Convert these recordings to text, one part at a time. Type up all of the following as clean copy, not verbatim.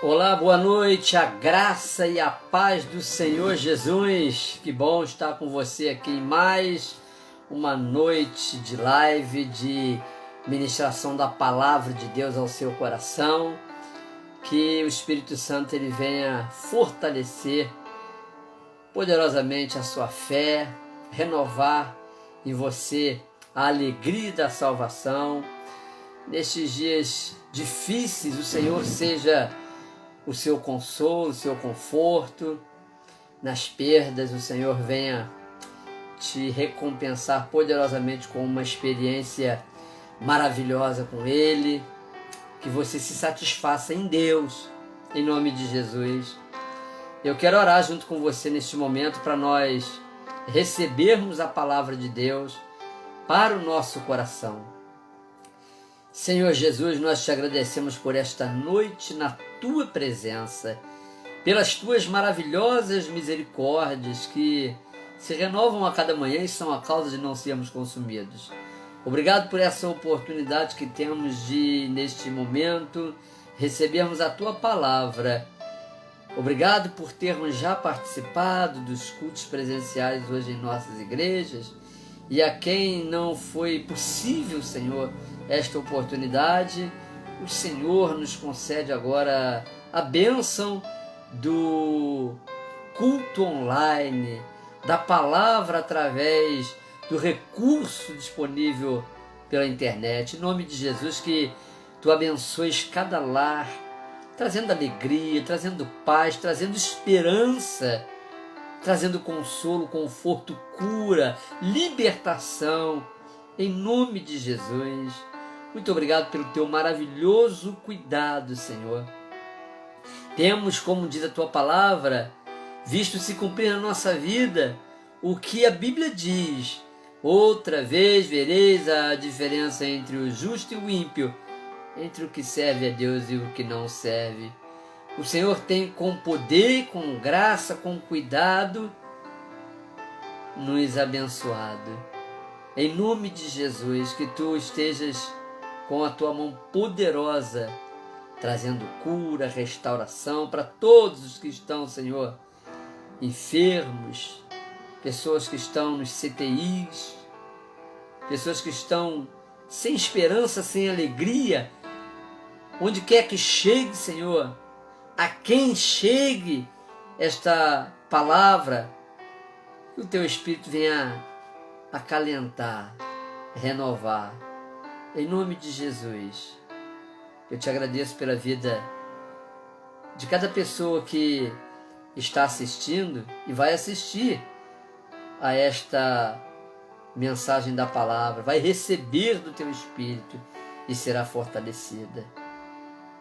Olá, boa noite, a graça e a paz do Senhor Jesus. Que bom estar com você aqui em mais uma noite de live, de ministração da palavra de Deus ao seu coração. Que o Espírito Santo ele venha fortalecer poderosamente a sua fé, renovar em você a alegria da salvação. Nestes dias difíceis, o Senhor seja o seu consolo, o seu conforto. Nas perdas, o Senhor venha te recompensar poderosamente com uma experiência maravilhosa com Ele. Que você se satisfaça em Deus, em nome de Jesus. Eu quero orar junto com você neste momento para nós recebermos a palavra de Deus para o nosso coração. Senhor Jesus, nós te agradecemos por esta noite na Tua presença, pelas Tuas maravilhosas misericórdias que se renovam a cada manhã e são a causa de não sermos consumidos. Obrigado por essa oportunidade que temos de, neste momento, recebermos a Tua palavra. Obrigado por termos já participado dos cultos presenciais hoje em nossas igrejas e a quem não foi possível, Senhor, esta oportunidade, o Senhor nos concede agora a bênção do culto online, da palavra através do recurso disponível pela internet. Em nome de Jesus, que Tu abençoes cada lar, trazendo alegria, trazendo paz, trazendo esperança, trazendo consolo, conforto, cura, libertação, em nome de Jesus. Muito obrigado pelo Teu maravilhoso cuidado, Senhor. Temos, como diz a Tua palavra, visto se cumprir na nossa vida o que a Bíblia diz. Outra vez vereis a diferença entre o justo e o ímpio, entre o que serve a Deus e o que não serve. O Senhor tem com poder, com graça, com cuidado, nos abençoado. Em nome de Jesus, que Tu estejas com a Tua mão poderosa, trazendo cura, restauração para todos os que estão, Senhor, enfermos, pessoas que estão nos CTIs, pessoas que estão sem esperança, sem alegria, onde quer que chegue, Senhor, a quem chegue esta palavra, que o Teu Espírito venha acalentar, renovar. Em nome de Jesus, eu Te agradeço pela vida de cada pessoa que está assistindo e vai assistir a esta mensagem da palavra, vai receber do Teu Espírito e será fortalecida.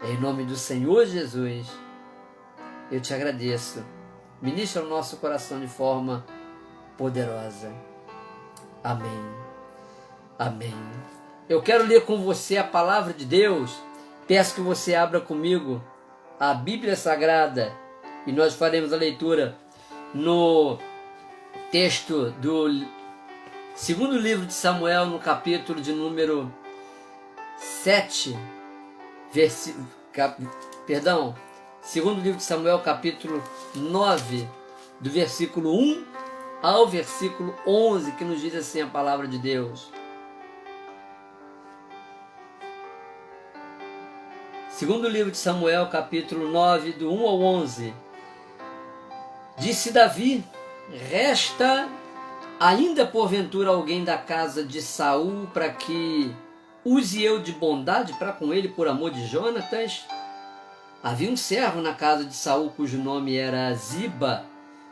Em nome do Senhor Jesus, eu Te agradeço. Ministra o nosso coração de forma poderosa. Amém. Amém. Eu quero ler com você a palavra de Deus. Peço que você abra comigo a Bíblia Sagrada e nós faremos a leitura no texto do segundo livro de Samuel, no capítulo de número 7, segundo livro de Samuel, capítulo 9, do versículo 1 ao versículo 11, que nos diz assim a palavra de Deus. Segundo livro de Samuel, capítulo 9, do 1 ao 11. Disse Davi: resta ainda porventura alguém da casa de Saul para que use eu de bondade para com ele por amor de Jonatas? Havia um servo na casa de Saul cujo nome era Ziba.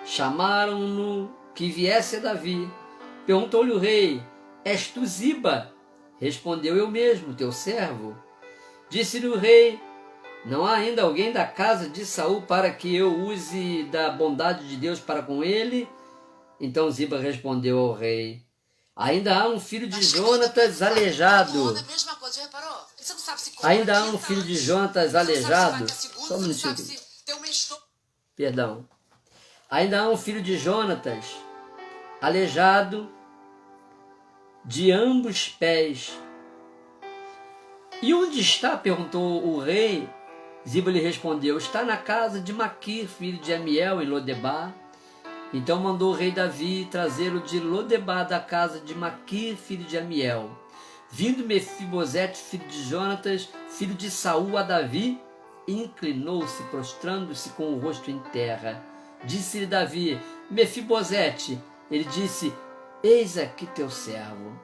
Chamaram-no que viesse a Davi. Perguntou-lhe o rei: és tu Ziba? Respondeu: eu mesmo, teu servo. Disse-lhe o rei: não há ainda alguém da casa de Saul para que eu use da bondade de Deus para com ele? Então Ziba respondeu ao rei: ainda há um filho de Jonatas aleijado. Ainda há um filho de Jonatas aleijado. Só um minutinho. Perdão. Ainda há um filho de Jonatas aleijado de ambos pés. E onde está? Perguntou o rei. Ziba lhe respondeu: está na casa de Maquir, filho de Amiel, em Lodebar. Então mandou o rei Davi trazê-lo de Lodebar, da casa de Maquir, filho de Amiel. Vindo Mefibosete, filho de Jonatas, filho de Saul, a Davi, inclinou-se, prostrando-se com o rosto em terra. Disse-lhe Davi: Mefibosete. Ele disse: eis aqui teu servo.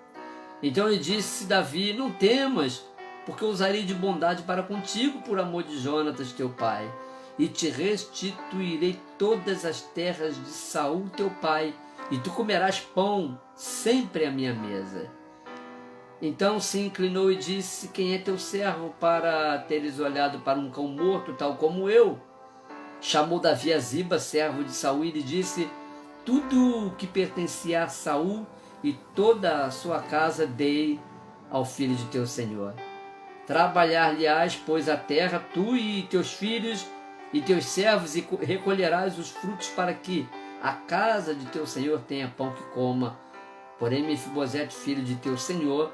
Então lhe disse Davi: não temas, porque eu usarei de bondade para contigo, por amor de Jonatas teu pai, e te restituirei todas as terras de Saul teu pai, e tu comerás pão sempre à minha mesa. Então se inclinou e disse: quem é teu servo para teres olhado para um cão morto, tal como eu? Chamou Davi a Ziba, servo de Saul, e lhe disse: tudo o que pertencia a Saul e toda a sua casa dei ao filho de teu senhor. Trabalhar-lhe-ás, pois, a terra, tu e teus filhos e teus servos, e recolherás os frutos, para que a casa de teu senhor tenha pão que coma. Porém, Mefibosete, filho de teu senhor,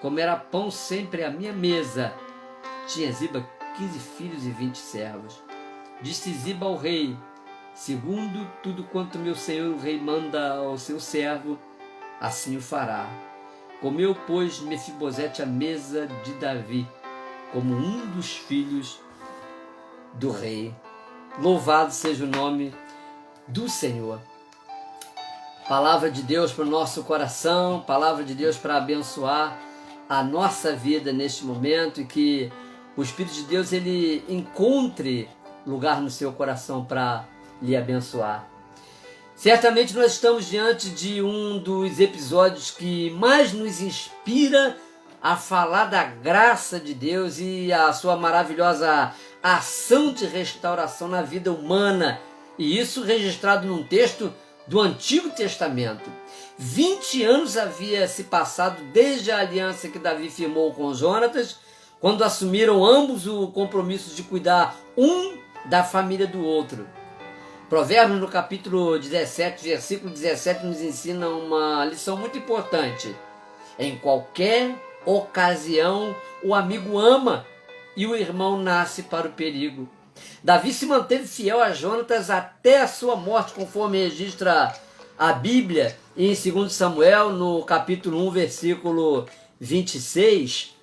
comerá pão sempre à minha mesa. Tinha Ziba 15 filhos e 20 servos. Disse Ziba ao rei: segundo tudo quanto meu senhor o rei manda ao seu servo, assim o fará. Comeu, pois, Mefibosete à mesa de Davi, como um dos filhos do rei. Louvado seja o nome do Senhor. Palavra de Deus para o nosso coração, palavra de Deus para abençoar a nossa vida neste momento, e que o Espírito de Deus ele encontre lugar no seu coração para lhe abençoar. Certamente nós estamos diante de um dos episódios que mais nos inspira a falar da graça de Deus e a sua maravilhosa ação de restauração na vida humana, e isso registrado num texto do Antigo Testamento. 20 anos havia se passado desde a aliança que Davi firmou com Jonatas, quando assumiram ambos o compromisso de cuidar um da família do outro. Provérbios, no capítulo 17, versículo 17, nos ensina uma lição muito importante. Em qualquer ocasião, o amigo ama e o irmão nasce para o perigo. Davi se manteve fiel a Jonatas até a sua morte, conforme registra a Bíblia em 2 Samuel, no capítulo 1, versículo 26,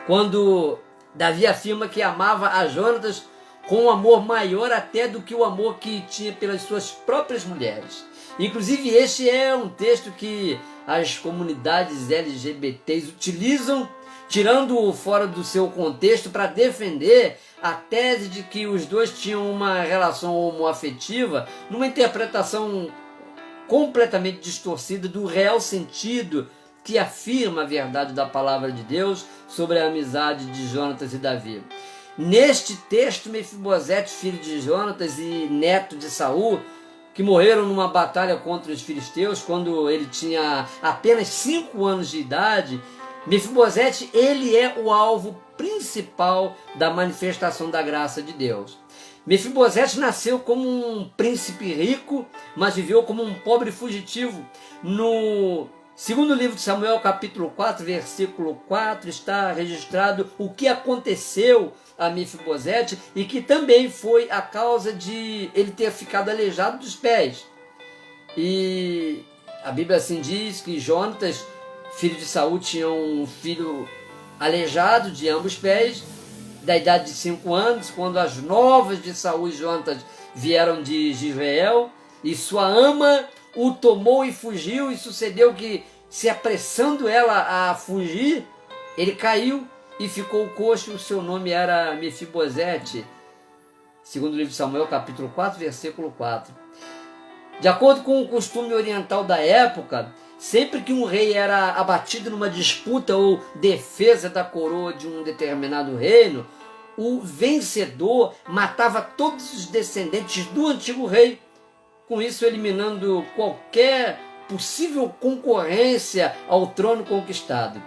quando Davi afirma que amava a Jonatas com um amor maior até do que o amor que tinha pelas suas próprias mulheres. Inclusive, este é um texto que as comunidades LGBTs utilizam, tirando-o fora do seu contexto, para defender a tese de que os dois tinham uma relação homoafetiva, numa interpretação completamente distorcida do real sentido que afirma a verdade da palavra de Deus sobre a amizade de Jonatas e Davi. Neste texto, Mefibosete, filho de Jonatas e neto de Saul, que morreram numa batalha contra os filisteus quando ele tinha apenas 5 anos de idade, Mefibosete, ele é o alvo principal da manifestação da graça de Deus. Mefibosete nasceu como um príncipe rico, mas viveu como um pobre fugitivo. No segundo livro de Samuel, capítulo 4, versículo 4, está registrado o que aconteceu a Mefibosete, e que também foi a causa de ele ter ficado aleijado dos pés. E a Bíblia assim diz que Jonatas, filho de Saul, tinha um filho aleijado de ambos os pés, da idade de 5 anos, quando as novas de Saul e Jonatas vieram de Israel, e sua ama o tomou e fugiu, e sucedeu que, se apressando ela a fugir, ele caiu e ficou coxo. O seu nome era Mefibosete, segundo o livro de Samuel, capítulo 4, versículo 4. De acordo com o costume oriental da época, sempre que um rei era abatido numa disputa ou defesa da coroa de um determinado reino, o vencedor matava todos os descendentes do antigo rei, com isso eliminando qualquer possível concorrência ao trono conquistado.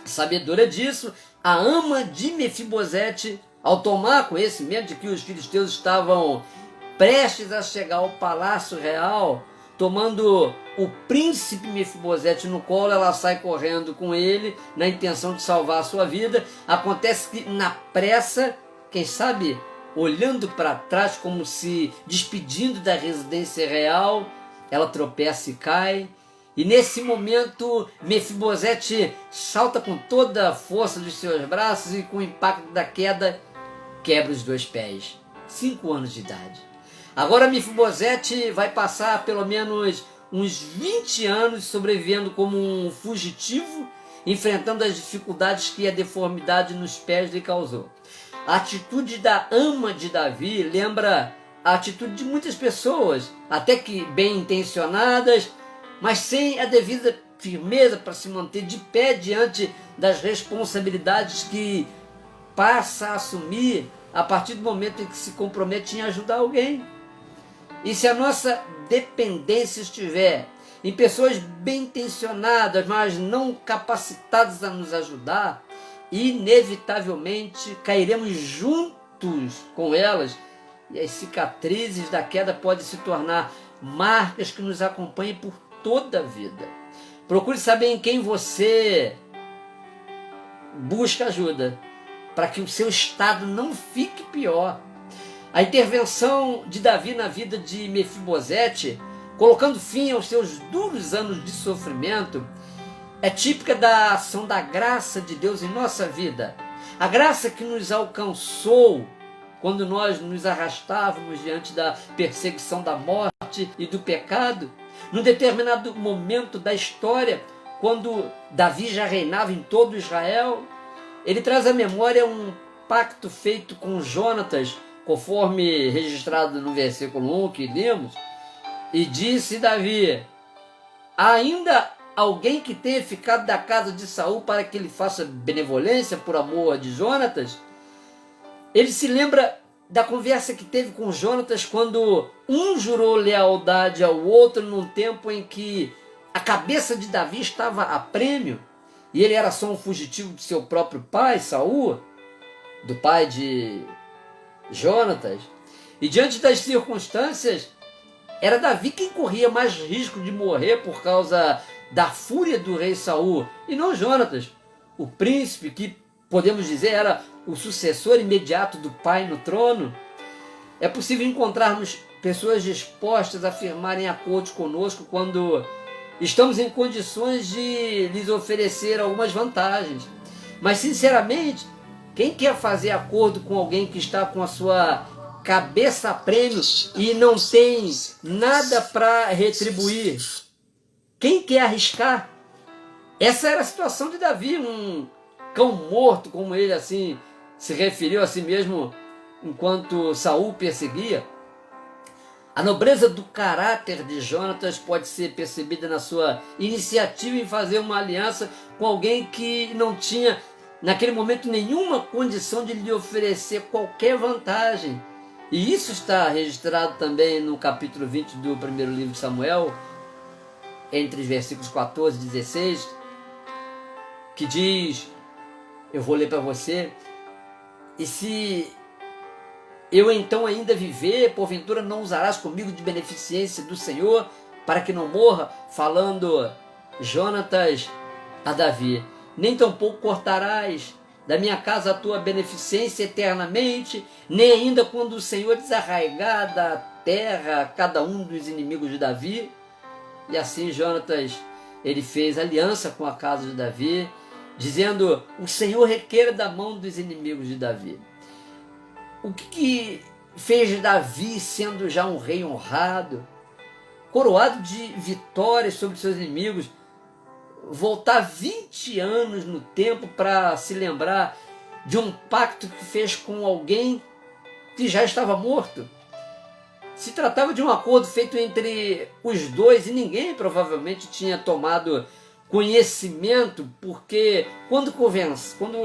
Sabedora disso, a ama de Mefibosete, ao tomar conhecimento de que os filisteus estavam prestes a chegar ao palácio real, tomando o príncipe Mefibosete no colo, ela sai correndo com ele, na intenção de salvar a sua vida. Acontece que, na pressa, quem sabe olhando para trás como se despedindo da residência real, ela tropeça e cai. E nesse momento, Mefibosete salta com toda a força dos seus braços e com o impacto da queda, quebra os 2 pés. 5 anos de idade. Agora Mefibosete vai passar pelo menos uns 20 anos sobrevivendo como um fugitivo, enfrentando as dificuldades que a deformidade nos pés lhe causou. A atitude da ama de Davi lembra a atitude de muitas pessoas, até que bem intencionadas, mas sem a devida firmeza para se manter de pé diante das responsabilidades que passa a assumir a partir do momento em que se compromete em ajudar alguém. E se a nossa dependência estiver em pessoas bem intencionadas, mas não capacitadas a nos ajudar, inevitavelmente cairemos juntos com elas, e as cicatrizes da queda podem se tornar marcas que nos acompanhem por toda a vida. Procure saber em quem você busca ajuda, para que o seu estado não fique pior. A intervenção de Davi na vida de Mefibosete, colocando fim aos seus duros anos de sofrimento, é típica da ação da graça de Deus em nossa vida. A graça que nos alcançou quando nós nos arrastávamos diante da perseguição da morte e do pecado. Num determinado momento da história, quando Davi já reinava em todo Israel, ele traz à memória um pacto feito com Jonatas, conforme registrado no versículo 1 que lemos, e disse Davi: ainda alguém que tenha ficado da casa de Saul para que ele faça benevolência por amor de Jonatas? Ele se lembra da conversa que teve com Jonatas quando um jurou lealdade ao outro num tempo em que a cabeça de Davi estava a prêmio e ele era só um fugitivo de seu próprio pai, Saul, do pai de Jonatas. E diante das circunstâncias, era Davi quem corria mais risco de morrer por causa da fúria do rei Saul, e não Jonatas, o príncipe que, podemos dizer, era o sucessor imediato do pai no trono. É possível encontrarmos pessoas dispostas a firmarem acordos conosco quando estamos em condições de lhes oferecer algumas vantagens. Mas, sinceramente, quem quer fazer acordo com alguém que está com a sua cabeça a prêmio e não tem nada para retribuir? Quem quer arriscar? Essa era a situação de Davi, um cão morto, como ele assim se referiu a si mesmo enquanto Saul perseguia. A nobreza do caráter de Jonatas pode ser percebida na sua iniciativa em fazer uma aliança com alguém que não tinha, naquele momento, nenhuma condição de lhe oferecer qualquer vantagem. E isso está registrado também no capítulo 20 do primeiro livro de Samuel, entre os versículos 14 e 16, que diz, eu vou ler para você: e se eu então ainda viver, porventura não usarás comigo de beneficência do Senhor, para que não morra? Falando Jonatas a Davi: nem tampouco cortarás da minha casa a tua beneficência eternamente, nem ainda quando o Senhor desarraigar da terra cada um dos inimigos de Davi. E assim Jonatas, ele fez aliança com a casa de Davi, dizendo: o Senhor requer da mão dos inimigos de Davi. O que fez Davi, sendo já um rei honrado, coroado de vitórias sobre seus inimigos, voltar 20 anos no tempo para se lembrar de um pacto que fez com alguém que já estava morto? Se tratava de um acordo feito entre os dois e ninguém provavelmente tinha tomado conhecimento, porque quando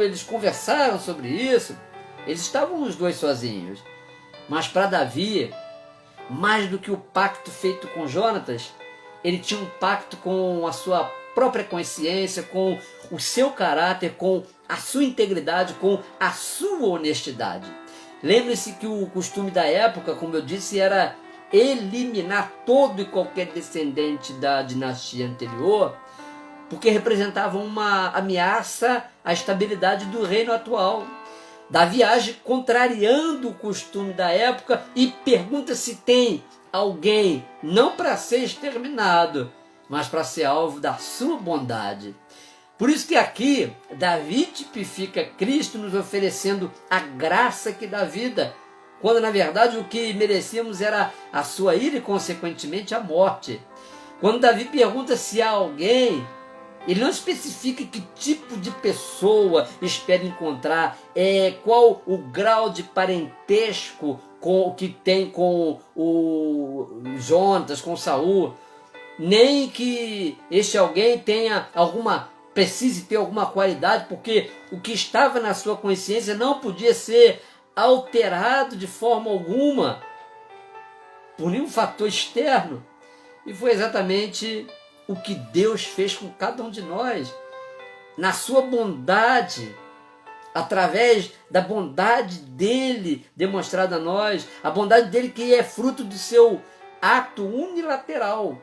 eles conversaram sobre isso, eles estavam os dois sozinhos. Mas para Davi, mais do que o pacto feito com Jonatas, ele tinha um pacto com a sua própria consciência, com o seu caráter, com a sua integridade, com a sua honestidade. Lembre-se que o costume da época, como eu disse, era eliminar todo e qualquer descendente da dinastia anterior, porque representavam uma ameaça à estabilidade do reino atual. Davi age contrariando o costume da época e pergunta se tem alguém, não para ser exterminado, mas para ser alvo da sua bondade. Por isso que aqui Davi tipifica Cristo nos oferecendo a graça que dá vida, quando na verdade o que merecíamos era a sua ira e consequentemente a morte. Quando Davi pergunta se há alguém, ele não especifica que tipo de pessoa espera encontrar, qual o grau de parentesco que tem com o Jonatas, com Saul, nem que este alguém precise ter alguma qualidade, porque o que estava na sua consciência não podia ser alterado de forma alguma por nenhum fator externo. E foi exatamente o que Deus fez com cada um de nós, na sua bondade, através da bondade dele demonstrada a nós, a bondade dele que é fruto do seu ato unilateral.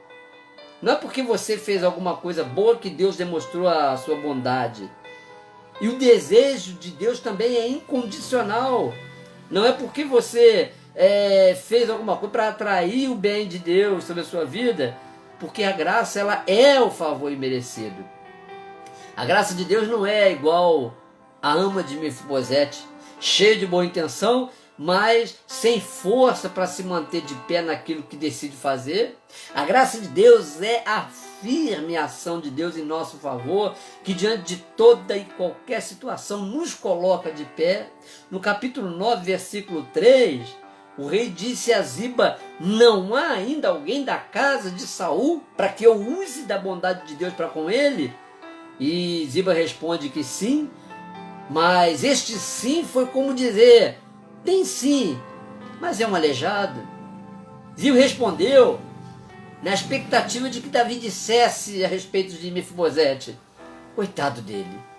Não é porque você fez alguma coisa boa que Deus demonstrou a sua bondade. E o desejo de Deus também é incondicional. Não é porque você fez alguma coisa para atrair o bem de Deus sobre a sua vida, porque a graça ela é o favor imerecido. A graça de Deus não é igual a ama de Mefibosete, cheia de boa intenção, mas sem força para se manter de pé naquilo que decide fazer. A graça de Deus é a firme ação de Deus em nosso favor, que diante de toda e qualquer situação nos coloca de pé. No capítulo 9, versículo 3, o rei disse a Ziba: não há ainda alguém da casa de Saul para que eu use da bondade de Deus para com ele? E Ziba responde que sim, mas este sim foi como dizer: tem sim, mas é um aleijado. Ziba respondeu na expectativa de que Davi dissesse a respeito de Mefibosete: coitado dele.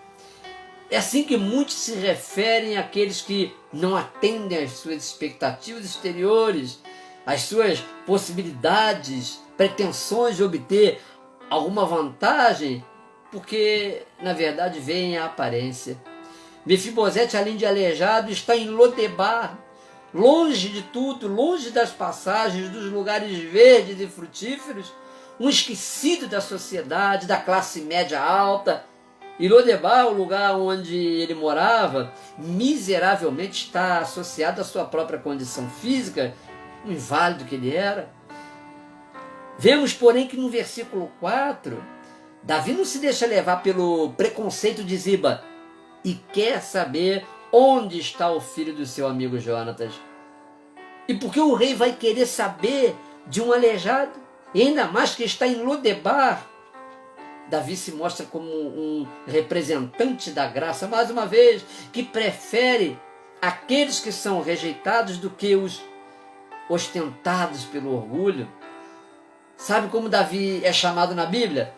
É assim que muitos se referem àqueles que não atendem às suas expectativas exteriores, às suas possibilidades, pretensões de obter alguma vantagem, porque na verdade veem a aparência. Mefibosete, além de aleijado, está em Lodebar, longe de tudo, longe das passagens, dos lugares verdes e frutíferos, um esquecido da sociedade, da classe média alta. E Lodebar, o lugar onde ele morava, miseravelmente está associado à sua própria condição física, um inválido que ele era. Vemos, porém, que no versículo 4, Davi não se deixa levar pelo preconceito de Ziba e quer saber onde está o filho do seu amigo Jonatas. E por que o rei vai querer saber de um aleijado? E ainda mais que está em Lodebar. Davi se mostra como um representante da graça, mais uma vez, que prefere aqueles que são rejeitados do que os ostentados pelo orgulho. Sabe como Davi é chamado na Bíblia?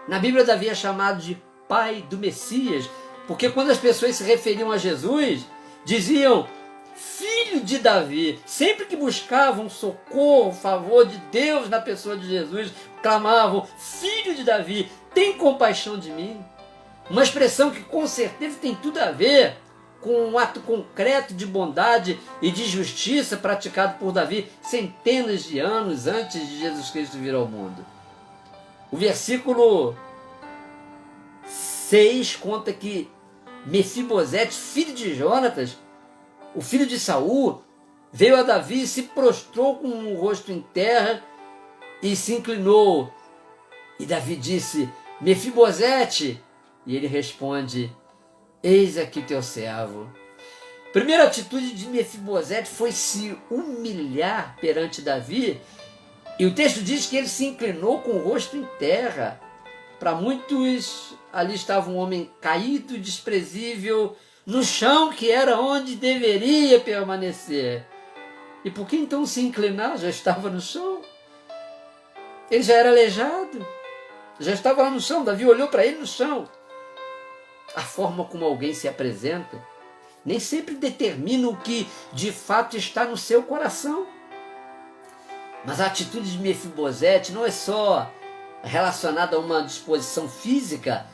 Na Bíblia, Davi é chamado de pai do Messias, porque quando as pessoas se referiam a Jesus, diziam filho de Davi. Sempre que buscavam socorro, favor de Deus na pessoa de Jesus, clamavam: filho de Davi, tem compaixão de mim. Uma expressão que com certeza tem tudo a ver com um ato concreto de bondade e de justiça praticado por Davi centenas de anos antes de Jesus Cristo vir ao mundo. O versículo 6 conta que Mefibosete, filho de Jonatas, o filho de Saul, veio a Davi e se prostrou com o rosto em terra e se inclinou. E Davi disse: Mefibosete. E ele responde: eis aqui teu servo. Primeira atitude de Mefibosete foi se humilhar perante Davi. E o texto diz que ele se inclinou com o rosto em terra. Para muitos, ali estava um homem caído, desprezível, no chão que era onde deveria permanecer. E por que então se inclinar? Já estava no chão. Ele já era aleijado. Já estava lá no chão. Davi olhou para ele no chão. A forma como alguém se apresenta nem sempre determina o que de fato está no seu coração. Mas a atitude de Mefibosete não é só relacionada a uma disposição física,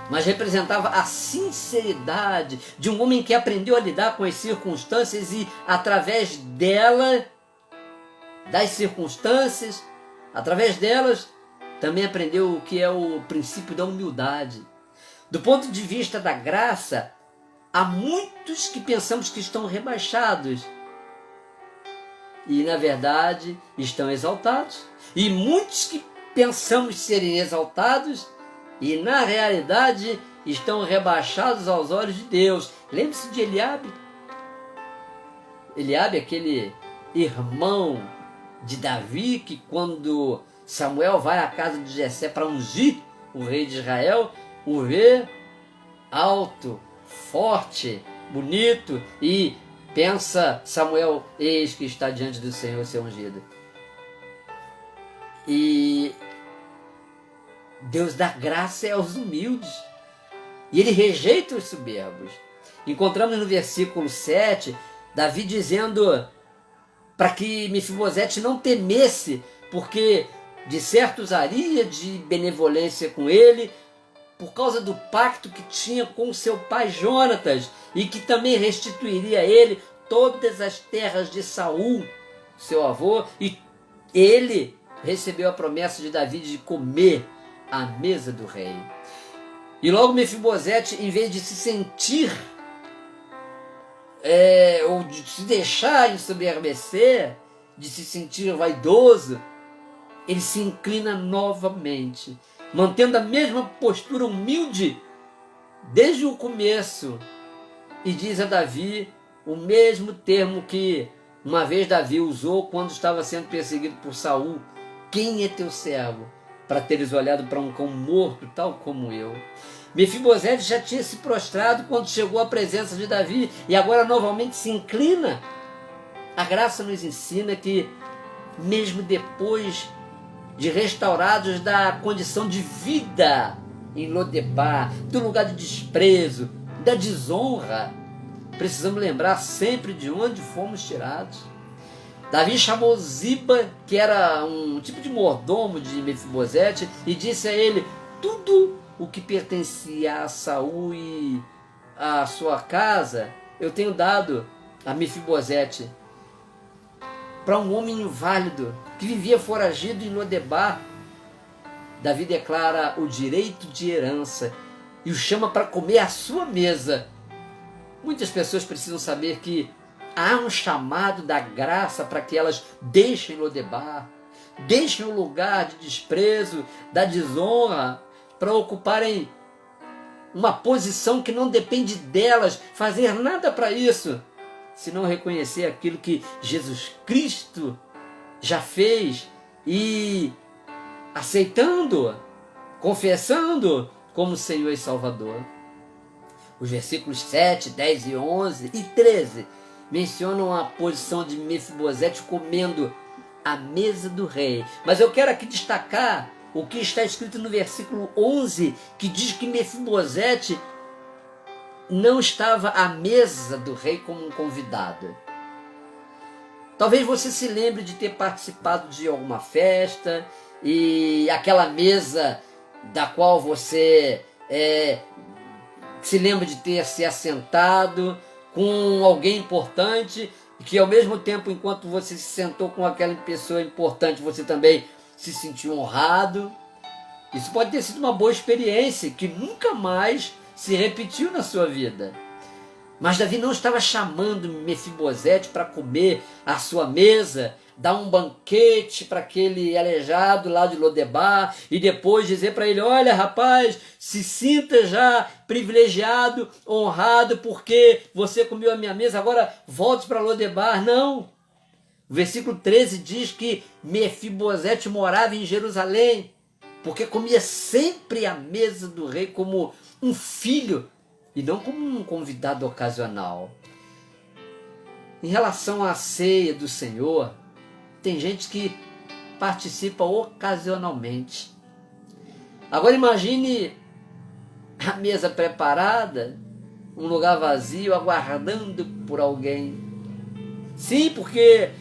mas representava a sinceridade de um homem que aprendeu a lidar com as circunstâncias e, através das circunstâncias, através delas, também aprendeu o que é o princípio da humildade. Do ponto de vista da graça, há muitos que pensamos que estão rebaixados e, na verdade, estão exaltados. E muitos que pensamos serem exaltados e, na realidade, estão rebaixados aos olhos de Deus. Lembre-se de Eliabe. Eliabe, aquele irmão de Davi, que quando Samuel vai à casa de Jessé para ungir o rei de Israel, o vê alto, forte, bonito, e pensa Samuel: eis que está diante do Senhor ser ungido. E Deus dá graça aos humildes, e Ele rejeita os soberbos. Encontramos no versículo 7, Davi dizendo para que Mefibosete não temesse, porque de certo usaria de benevolência com ele, por causa do pacto que tinha com seu pai Jonatas, e que também restituiria a ele todas as terras de Saul, seu avô, e ele recebeu a promessa de Davi de comer à mesa do rei. E logo Mefibosete, em vez de se sentir ou de se deixar ensoberbecer, de se sentir vaidoso, ele se inclina novamente, mantendo a mesma postura humilde desde o começo, e diz a Davi o mesmo termo que uma vez Davi usou quando estava sendo perseguido por Saul: quem é teu servo, para teres olhado para um cão morto, tal como eu? Mefibosete já tinha se prostrado quando chegou à presença de Davi, e agora novamente se inclina. A graça nos ensina que, mesmo depois de restaurados da condição de vida em Lodebar, do lugar de desprezo, da desonra, precisamos lembrar sempre de onde fomos tirados. Davi chamou Ziba, que era um tipo de mordomo de Mefibosete, e disse a ele: tudo o que pertencia a Saul e a sua casa eu tenho dado a Mefibosete. Para um homem inválido que vivia foragido em Lodebar, Davi declara o direito de herança e o chama para comer à sua mesa. Muitas pessoas precisam saber que há um chamado da graça para que elas deixem Lodebar, deixem o lugar de desprezo, da desonra, para ocuparem uma posição que não depende delas fazer nada para isso, se não reconhecer aquilo que Jesus Cristo já fez e aceitando, confessando como Senhor e Salvador. Os versículos 7, 10 e 11 e 13 mencionam a posição de Mefibosete comendo à mesa do rei. Mas eu quero aqui destacar o que está escrito no versículo 11, que diz que Mefibosete não estava à mesa do rei como um convidado. Talvez você se lembre de ter participado de alguma festa e aquela mesa da qual você se lembra de ter se assentado com alguém importante, que ao mesmo tempo, enquanto você se sentou com aquela pessoa importante, você também se sentiu honrado. Isso pode ter sido uma boa experiência que nunca mais se repetiu na sua vida. Mas Davi não estava chamando Mefibosete para comer à sua mesa, dar um banquete para aquele aleijado lá de Lodebar e depois dizer para ele: olha, rapaz, se sinta já privilegiado, honrado, porque você comeu a minha mesa, agora volte para Lodebar. Não. O versículo 13 diz que Mefibosete morava em Jerusalém, porque comia sempre à mesa do rei como um filho e não como um convidado ocasional. Em relação à ceia do Senhor, tem gente que participa ocasionalmente. Agora imagine a mesa preparada, um lugar vazio, aguardando por alguém. Sim, porque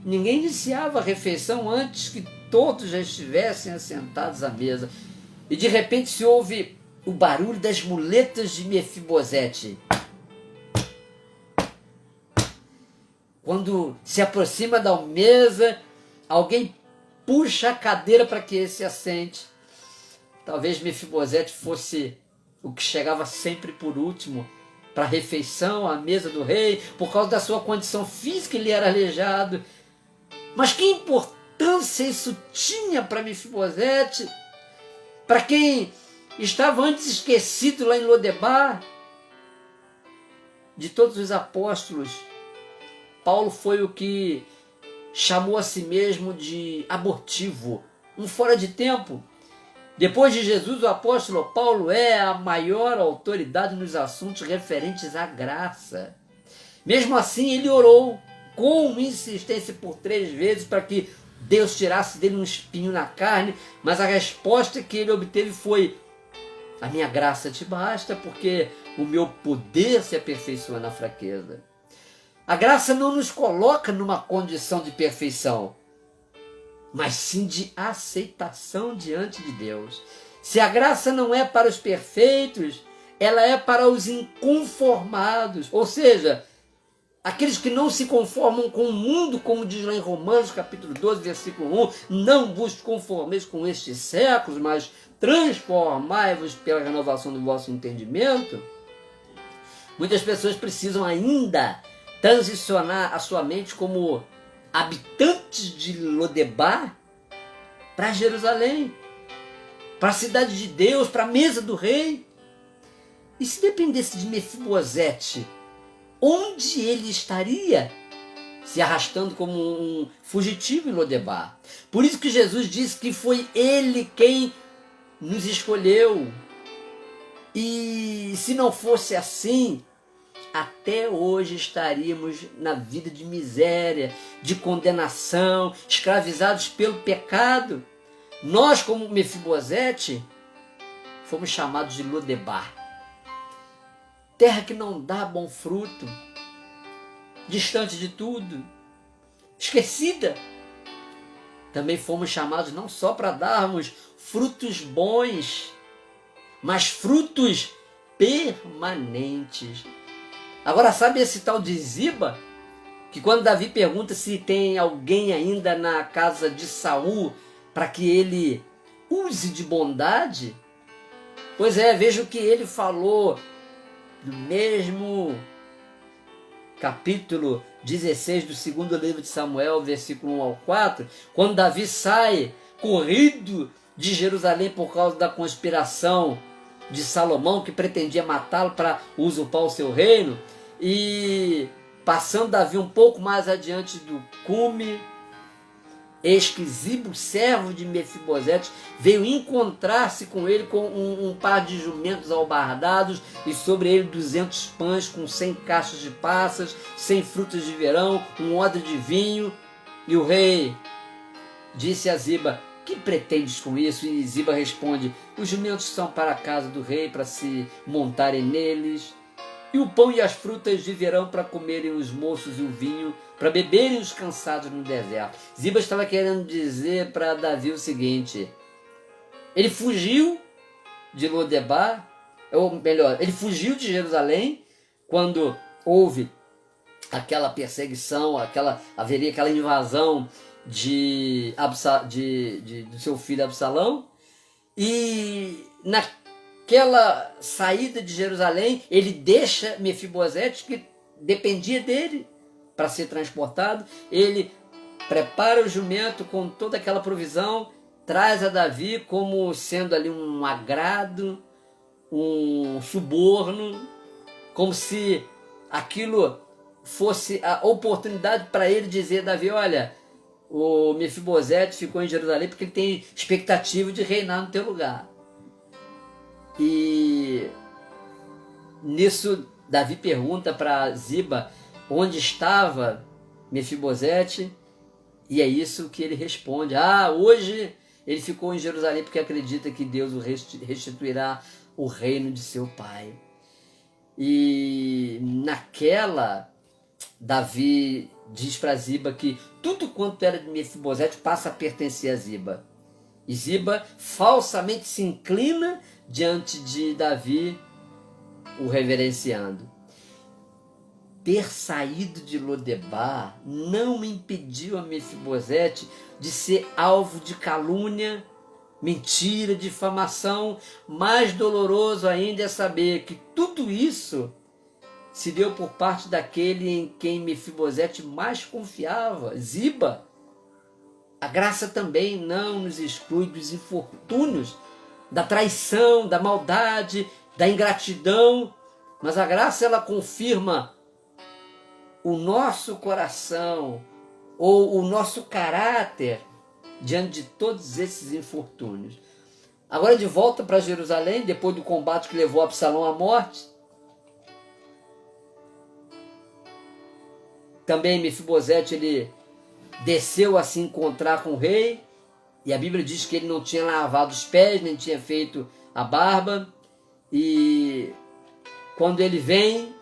ninguém iniciava a refeição antes que todos já estivessem assentados à mesa. E de repente se ouve o barulho das muletas de Mefibosete. Quando se aproxima da mesa, alguém puxa a cadeira para que ele se assente. Talvez Mefibosete fosse o que chegava sempre por último para a refeição, à mesa do rei, por causa da sua condição física, ele era aleijado. Mas que importância isso tinha para Mefibosete? Para quem estava antes esquecido lá em Lodebar? De todos os apóstolos, Paulo foi o que chamou a si mesmo de abortivo, um fora de tempo. Depois de Jesus, o apóstolo Paulo é a maior autoridade nos assuntos referentes à graça. Mesmo assim, ele orou com insistência por 3 vezes para que Deus tirasse dele um espinho na carne, mas a resposta que ele obteve foi: a minha graça te basta, porque o meu poder se aperfeiçoa na fraqueza. A graça não nos coloca numa condição de perfeição, mas sim de aceitação diante de Deus. Se a graça não é para os perfeitos, ela é para os inconformados, ou seja, aqueles que não se conformam com o mundo, como diz lá em Romanos capítulo 12, versículo 1, não vos conformeis com estes séculos, mas transformai-vos pela renovação do vosso entendimento. Muitas pessoas precisam ainda transicionar a sua mente como habitantes de Lodebar para Jerusalém, para a cidade de Deus, para a mesa do rei. E se dependesse de Mefibosete, onde ele estaria? Se arrastando como um fugitivo em Lodebar. Por isso que Jesus disse que foi ele quem nos escolheu. E se não fosse assim, até hoje estaríamos na vida de miséria, de condenação, escravizados pelo pecado. Nós, como Mefibosete, fomos chamados de Lodebar, terra que não dá bom fruto, distante de tudo, esquecida. Também fomos chamados não só para darmos frutos bons, mas frutos permanentes. Agora, sabe esse tal de Ziba? Que quando Davi pergunta se tem alguém ainda na casa de Saul para que ele use de bondade, pois é, veja o que ele falou no mesmo capítulo 16 do segundo livro de Samuel, versículo 1 ao 4, quando Davi sai corrido de Jerusalém por causa da conspiração de Salomão, que pretendia matá-lo para usurpar o seu reino. E passando Davi um pouco mais adiante do cume, eis que Ziba, servo de Mefibosete, veio encontrar-se com ele com um par de jumentos albardados e sobre ele 200 pães com 100 cachos de passas, 100 frutas de verão, um odre de vinho. E o rei disse a Ziba: que pretendes com isso? E Ziba responde: os jumentos são para a casa do rei, para se montarem neles, e o pão e as frutas de verão para comerem os moços e o vinho, para beberem os cansados no deserto. Ziba estava querendo dizer para Davi o seguinte: ele fugiu de Lodebar, ou melhor, ele fugiu de Jerusalém quando houve aquela perseguição, haveria aquela invasão do seu filho Absalão, e naquela saída de Jerusalém ele deixa Mefibosete, que dependia dele para ser transportado. Ele prepara o jumento com toda aquela provisão, traz a Davi como sendo ali um agrado, um suborno, como se aquilo fosse a oportunidade para ele dizer: Davi, olha, o Mefibosete ficou em Jerusalém porque ele tem expectativa de reinar no teu lugar. E nisso Davi pergunta para Ziba onde estava Mefibosete, e é isso que ele responde: hoje ele ficou em Jerusalém porque acredita que Deus o restituirá o reino de seu pai. E naquela, Davi diz para Ziba que tudo quanto era de Mefibosete passa a pertencer a Ziba. E Ziba falsamente se inclina diante de Davi, o reverenciando. Ter saído de Lodebar não impediu a Mefibosete de ser alvo de calúnia, mentira, difamação. Mais doloroso ainda é saber que tudo isso se deu por parte daquele em quem Mefibosete mais confiava, Ziba. A graça também não nos exclui dos infortúnios, da traição, da maldade, da ingratidão, mas a graça ela confirma o nosso coração ou o nosso caráter diante de todos esses infortúnios. Agora de volta para Jerusalém, depois do combate que levou Absalão à morte, também Mefibosete ele desceu a se encontrar com o rei, e a Bíblia diz que ele não tinha lavado os pés, nem tinha feito a barba, e quando ele vem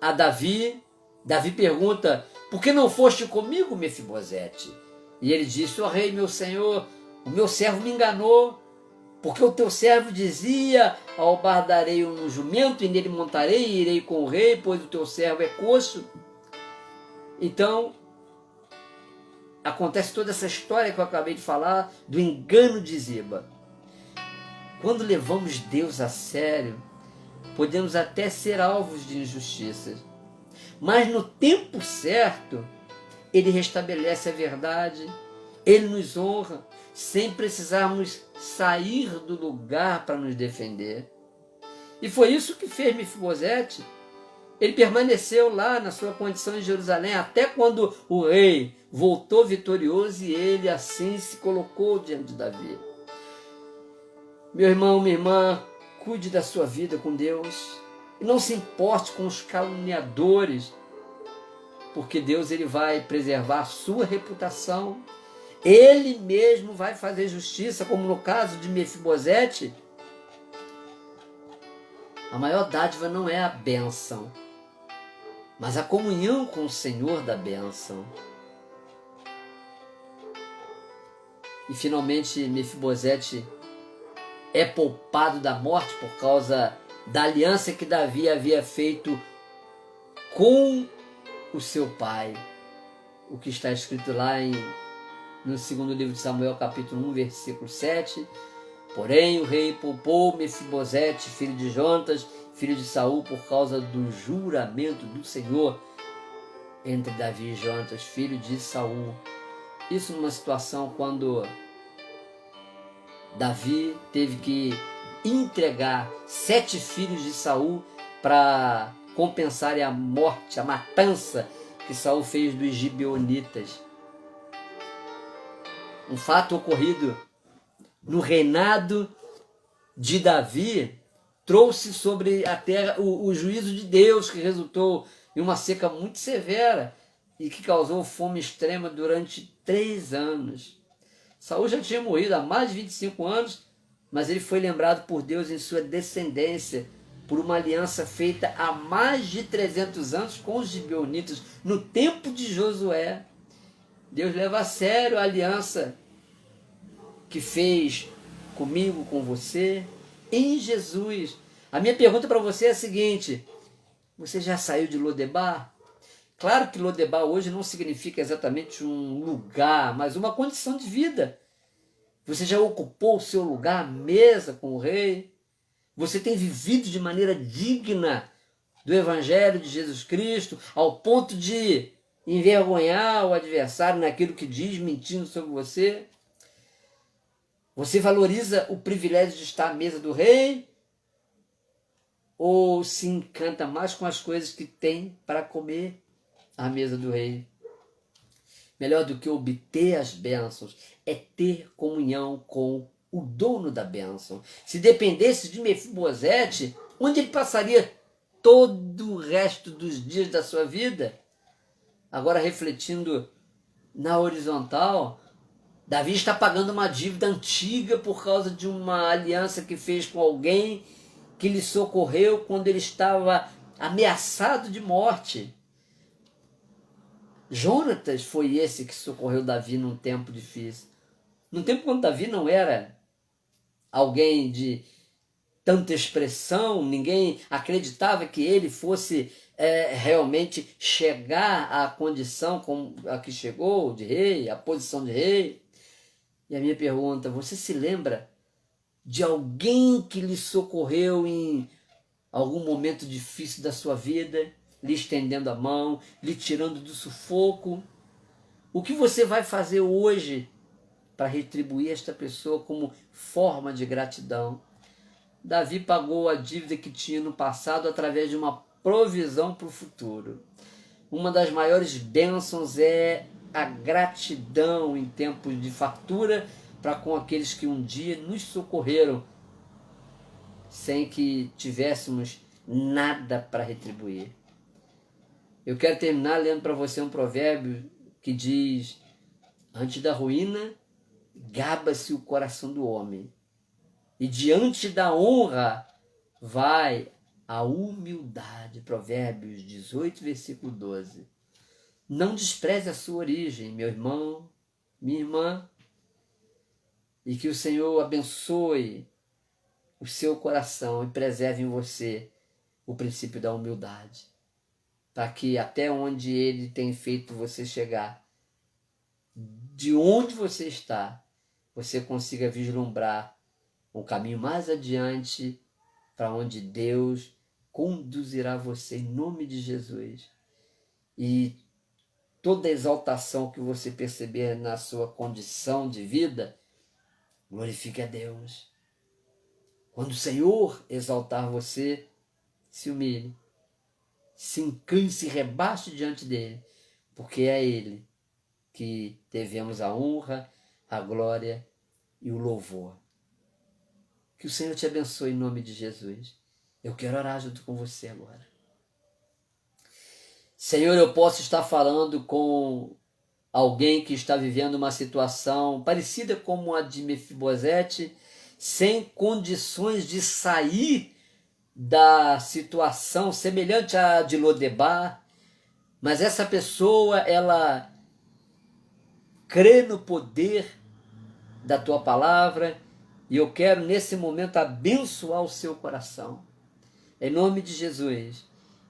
a Davi, Davi pergunta: por que não foste comigo, Mefibosete? E ele disse: ó rei, meu senhor, o meu servo me enganou, porque o teu servo dizia: albardarei um jumento, e nele montarei, e irei com o rei, pois o teu servo é coxo. Então, acontece toda essa história que eu acabei de falar, do engano de Ziba. Quando levamos Deus a sério, podemos até ser alvos de injustiças, mas no tempo certo, Ele restabelece a verdade, Ele nos honra, sem precisarmos sair do lugar para nos defender. E foi isso que fez Mefibosete. Ele permaneceu lá na sua condição em Jerusalém até quando o rei voltou vitorioso e ele assim se colocou diante de Davi. Meu irmão, minha irmã, cuide da sua vida com Deus e não se importe com os caluniadores, porque Deus ele vai preservar a sua reputação. Ele mesmo vai fazer justiça, como no caso de Mefibosete. A maior dádiva não é a bênção, mas a comunhão com o Senhor da bênção. E finalmente Mefibosete é poupado da morte por causa da aliança que Davi havia feito com o seu pai. O que está escrito lá no segundo livro de Samuel, capítulo 1, versículo 7. Porém o rei poupou Mefibosete, filho de Jontas, filho de Saul, por causa do juramento do Senhor entre Davi e Jontas, filho de Saul. Isso numa situação quando Davi teve que entregar 7 filhos de Saul para compensarem a morte, a matança que Saul fez dos gibeonitas. Um fato ocorrido no reinado de Davi trouxe sobre a terra o juízo de Deus, que resultou em uma seca muito severa e que causou fome extrema durante 3 anos. Saul já tinha morrido há mais de 25 anos, mas ele foi lembrado por Deus em sua descendência por uma aliança feita há mais de 300 anos com os gibeonitas, no tempo de Josué. Deus leva a sério a aliança que fez comigo, com você, em Jesus. A minha pergunta para você é a seguinte: você já saiu de Lodebar? Claro que Lodebar hoje não significa exatamente um lugar, mas uma condição de vida. Você já ocupou o seu lugar à mesa com o rei? Você tem vivido de maneira digna do Evangelho de Jesus Cristo, ao ponto de envergonhar o adversário naquilo que diz, mentindo sobre você? Você valoriza o privilégio de estar à mesa do rei? Ou se encanta mais com as coisas que tem para comer à mesa do rei? Melhor do que obter as bênçãos é ter comunhão com o dono da bênção. Se dependesse de Mefibosete, onde ele passaria todo o resto dos dias da sua vida? Agora, refletindo na horizontal, Davi está pagando uma dívida antiga por causa de uma aliança que fez com alguém que lhe socorreu quando ele estava ameaçado de morte. Jonatas foi esse que socorreu Davi num tempo difícil. No tempo quando Davi não era alguém de tanta expressão, ninguém acreditava que ele fosse realmente chegar à condição como a que chegou, de rei, a posição de rei. E a minha pergunta, você se lembra de alguém que lhe socorreu em algum momento difícil da sua vida, lhe estendendo a mão, lhe tirando do sufoco? O que você vai fazer hoje para retribuir esta pessoa como forma de gratidão? Davi pagou a dívida que tinha no passado através de uma provisão para o futuro. Uma das maiores bênçãos é a gratidão em tempos de fartura para com aqueles que um dia nos socorreram sem que tivéssemos nada para retribuir. Eu quero terminar lendo para você um provérbio que diz: antes da ruína, gaba-se o coração do homem, e diante da honra vai a humildade. Provérbios 18, versículo 12. Não despreze a sua origem, meu irmão, minha irmã, e que o Senhor abençoe o seu coração e preserve em você o princípio da humildade, para que até onde Ele tem feito você chegar, de onde você está, você consiga vislumbrar um caminho mais adiante para onde Deus conduzirá você em nome de Jesus. E toda exaltação que você perceber na sua condição de vida, glorifique a Deus. Quando o Senhor exaltar você, se humilhe, se incline, se rebaixe diante dele, porque é a ele que devemos a honra, a glória e o louvor. Que o Senhor te abençoe em nome de Jesus. Eu quero orar junto com você agora. Senhor, eu posso estar falando com alguém que está vivendo uma situação parecida como a de Mefibosete, sem condições de sair da situação semelhante à de Lodebar, mas essa pessoa, ela crê no poder da tua palavra e eu quero nesse momento abençoar o seu coração. Em nome de Jesus,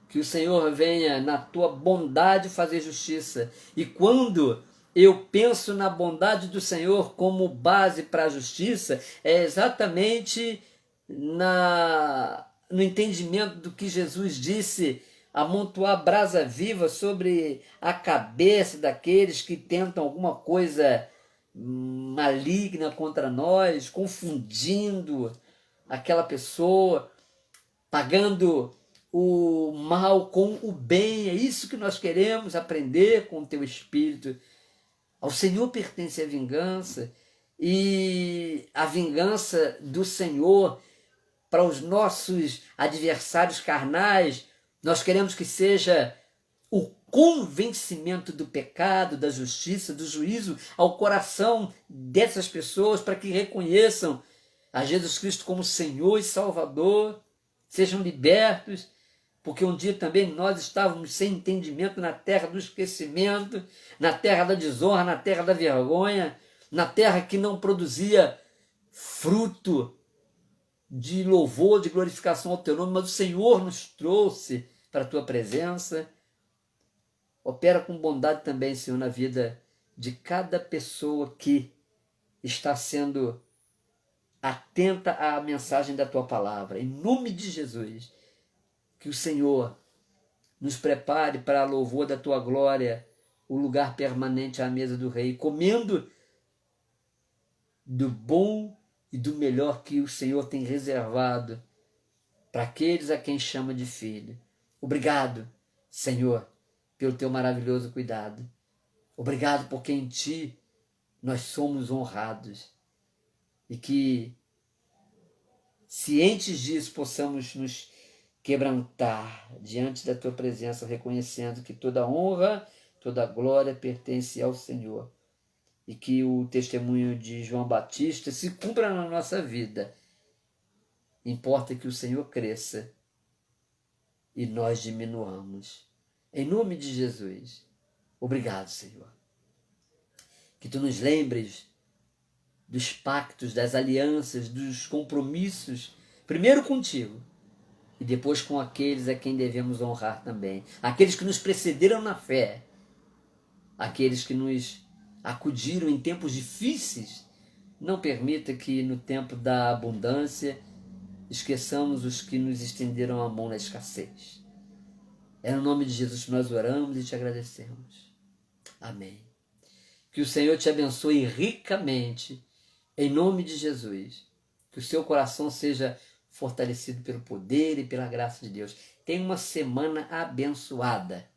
que o Senhor venha na tua bondade fazer justiça. E quando eu penso na bondade do Senhor como base para a justiça, é exatamente no entendimento do que Jesus disse: amontoar brasa viva sobre a cabeça daqueles que tentam alguma coisa maligna contra nós, confundindo aquela pessoa, pagando o mal com o bem. É isso que nós queremos aprender com o teu Espírito. Ao Senhor pertence a vingança, e a vingança do Senhor para os nossos adversários carnais, nós queremos que seja o convencimento do pecado, da justiça, do juízo ao coração dessas pessoas, para que reconheçam a Jesus Cristo como Senhor e Salvador, sejam libertos, porque um dia também nós estávamos sem entendimento na terra do esquecimento, na terra da desonra, na terra da vergonha, na terra que não produzia fruto de louvor, de glorificação ao teu nome, mas o Senhor nos trouxe para a tua presença. Opera com bondade também, Senhor, na vida de cada pessoa que está sendo atenta à mensagem da tua palavra. Em nome de Jesus, que o Senhor nos prepare para a louvor da tua glória, o lugar permanente à mesa do Rei, comendo do bom e do melhor que o Senhor tem reservado para aqueles a quem chama de filho. Obrigado, Senhor, pelo teu maravilhoso cuidado. Obrigado porque em ti nós somos honrados. E que, cientes disso, possamos nos quebrantar diante da tua presença, reconhecendo que toda honra, toda glória pertence ao Senhor. E que o testemunho de João Batista se cumpra na nossa vida. Importa que o Senhor cresça e nós diminuamos. Em nome de Jesus. Obrigado, Senhor. Que tu nos lembres dos pactos, das alianças, dos compromissos, primeiro contigo e depois com aqueles a quem devemos honrar também, aqueles que nos precederam na fé, aqueles que nos acudiram em tempos difíceis. Não permita que no tempo da abundância esqueçamos os que nos estenderam a mão na escassez. É no nome de Jesus que nós oramos e te agradecemos. Amém. Que o Senhor te abençoe ricamente, em nome de Jesus. Que o seu coração seja fortalecido pelo poder e pela graça de Deus. Tenha uma semana abençoada.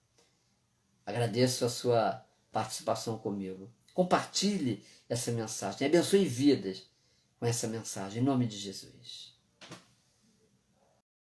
Agradeço a sua participação comigo. Compartilhe essa mensagem. Abençoe vidas com essa mensagem, em nome de Jesus.